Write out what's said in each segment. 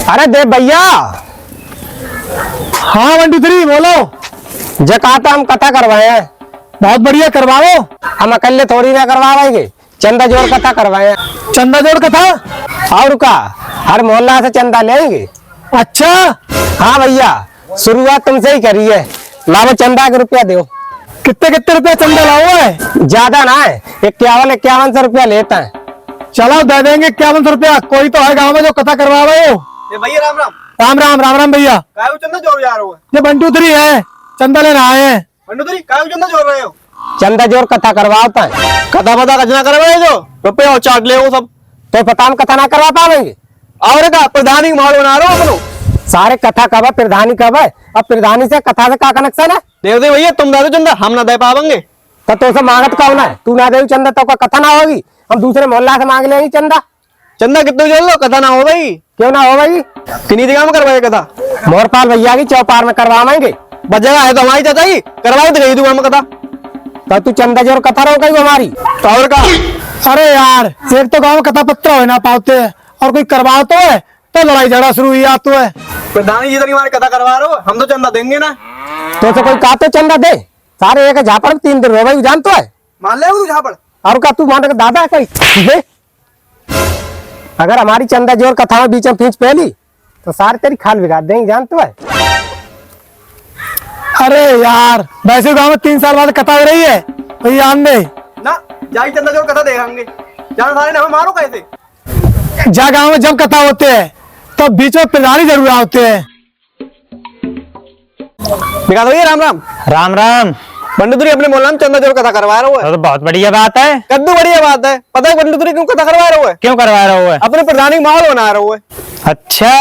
अरे दे भैया। हाँ 1 2 3 बोलो। जो कहा था हम कथा करवाए हैं। बहुत बढ़िया, करवाओ। हम अकेले थोड़ी ना करवाएंगे, चंदा जोड़ कथा करवाए हैं। चंदा जोड़ कथा? और का हर मोहल्ला से चंदा लेंगे। अच्छा हाँ भैया, शुरुआत तुमसे ही करी है। लाओ चंदा के रुपया दो। कितने कितने रुपया चंदा लाओ है? ज्यादा ना है, 51-51 रुपया लेता है। चलो दे देंगे 51 रुपया। कोई तो है गाँव में जो कथा करवा रहे हो। ये भैया राम राम। राम राम राम राम भैया। काय को चंदा जोड़ जा रहे हो? ये 1 2 3 है, चंदा लेना आए हैं। पंडुतरी काय को चंदा जोड़ रहे हो? चंदा जोड़ कथा करवाता है। कथा पता कजना करवाए जो रुपये और चाट ले वो सब। तो पता हम कथा ना करवा पाएंगे। और का प्रधानी माहौल बना रहे हो अपनो। सारे कथा कब है, प्रधानी कब है? अब प्रधानी से कथा से का कनेक्शन है? देव दे भैया, तुम दे दो चंदा, हम ना दे पाएंगे। तो से मांगत कौन है? तू ना दे चंदा तो का कथा ना होगी। हम दूसरे मोहल्ला से मांग लेंगे चंदा। चंदा कितने जोड़ लो, कथा ना हो भाई। क्यों ना हो भाई? किन्हीं जगह में करवाए कथा? मोरपाल भैया की चौपार में करवाएंगे। बजेगा है तो हमारी चाचा ही करवाई तो गई दुकान में कथा। तो तू चंदा जोड़ कथा रो गई हमारी। तो और का? अरे यार, एक तो गाँव में कथा पत्र हो ना पाते हैं और कोई करवा तो है तो लड़ाई झगड़ा शुरू हुई तो है। प्रधानी जी तो हमारे कथा करवा रहे हो, हम तो चंदा देंगे ना। तो से कोई कहा तो चंदा दे। सारे एक झापड़ 3 दिन रो भाई, जान तो है। मान ले तू झापड़। और का तू मान दादा है कोई दे। अगर हमारी चंदा जोड़ कथा में बीच में पींच पहली तो सारे तेरी खाल बिगाड़ देंगे, जान तो है। अरे यार, वैसे गाँव में 3 साल बाद कथा हो रही है तो ये आन दे ना जाई चंदा जोड़ कथा देखेंगे। जान सारे ने हमें मारो कैसे? जा गाँव में जब कथा होते हैं तो बीच में प्रधानी जरूर होते हैं। दिखा दो ये राम राम। राम राम। पंडितरी अपने मोहल्ला में चंदा जोड़ कथा करवा रहे हो। तो बहुत बढ़िया बात है। कद्दू बढ़िया बात है। पता है पंडितरी क्यों कथा करवा रहे हो? क्यों करवा रहा हुआ? अपने प्रधानी माहौल बना रहे हो। अच्छा,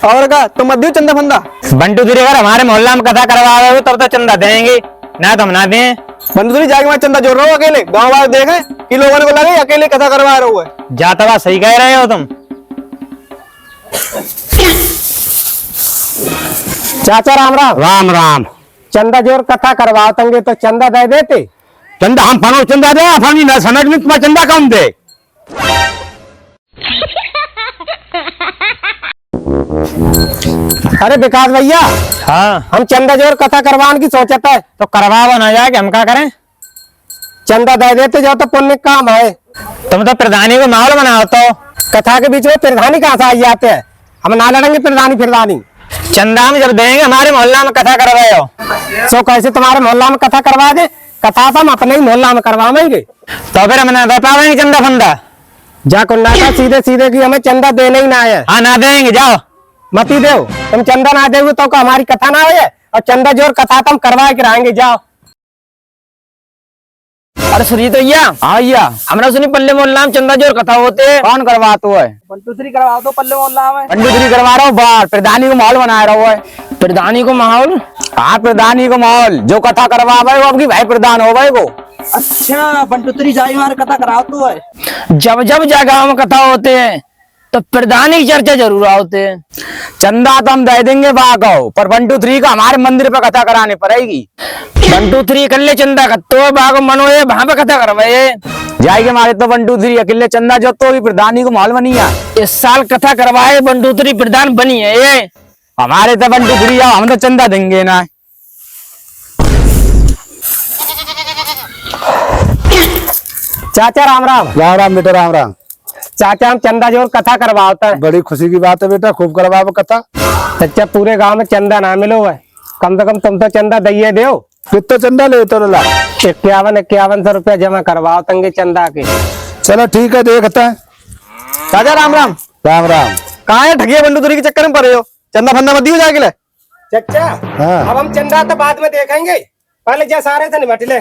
और का तुम मत दियो चंदा फंदा। बंटू धीरे अगर हमारे मोहल्ला में कथा करवा रहे हो तब तो चंदा देंगे, ना तो हम ना दें। पंडितरी जाके मैं चंदा जोड़ रहा हूँ अकेले। गाँव वाले देखे कि लोगों को लगे अकेले कथा करवा रहे हो। जाता बात सही कह रहे हो तुम। चाचा राम राम। राम राम। चंदा जोड़ कथा करवाओगे तो चंदा दे देते। चंदा हम फनो चंदा दे, फनी ना समझ में तुम्हारा चंदा कम दे। अरे विकास भैया। हाँ, हम चंदा जोड़ कथा करवाने की सोचता है। तो करवाओ ना जाके, हम क्या करें? चंदा दे देते जो तो पुण्य काम है। तुम तो प्रधानी को माहौल बनाओ तो। कथा के बीच में प्रधानी कहाँ से आ जाते हैं? हम ना लड़ेंगे प्रधानी। चंदा हम जब देंगे हमारे मोहल्ला में कथा करवाए हो तो कैसे तुम्हारे मोहल्ला में कथा करवा दे? कथा तो हम अपने ही मोहल्ला में करवाएंगे। तो फिर हम ना दे पाएंगे चंदा फंदा। जा कुंडा का सीधे सीधे की हमें चंदा देने ही ना है। हाँ ना देंगे, जाओ। मत ही दो। तुम चंदा ना दोगे तो हमारी कथा ना हो। और चंदा जोड़ कथा तो हम करवा के रहेंगे, जाओ। अरे सुनिए तो भैया। हाँ भैया, हमरा सुनी पल्ले मोहल्ला में चंदा जोड़ कथा होते है। कौन करवाते है? पंडितरी करवा दो पल्ले मोहल्ला में। पंडितरी करवा रहा हूँ बाहर, प्रधानी को माहौल बना रहा है। प्रधानी को माहौल? हाँ, प्रधानी को माहौल। जो कथा करवा वो आपकी भाई प्रधान हो भाई को। अच्छा, पंडितरी जाई हमारे कथा कराओ तो है। जब जब जगह में कथा होते हैं तो प्रधानी की चर्चा जरूर होते हैं। चंदा तो हम दे देंगे बागो, पर 1 2 3 का हमारे मंदिर पे कथा करानी पड़ेगी। 1 2 3 अकेले चंदा कत्तो बागो मनो ये वहां पे कथा करवाए जाएगी हमारे। तो 1 2 3 अकेले चंदा जो तो प्रधानी को माहौल बनी है। इस साल कथा करवाए 1 2 3 प्रधान बनी है ये हमारे। तो 1 2 3 हम तो चंदा देंगे ना। चाचा राम राम। राम राम बेटा, राम राम। चाचा हम चंदा जोड़ कथा करवाता है। बड़ी खुशी की बात है बेटा, खूब करवाओ कथा। सच्चा पूरे गांव में चंदा ना मिलो है, कम से कम तुम तो चंदा दइए दो। कितना चंदा ले तो ला? 51-51 रुपया जमा करवाओ तंगे चंदा के। चलो ठीक है, देखता है। राजा राम राम। राम राम। कहाँ है ठगिया पंडितरी के चक्कर में पड़े हो? चंदा फंदा मत दियो जाके ले। चाचा हाँ। अब हम चंदा तो बाद में देखेंगे, पहले जा सारे से निपट ले।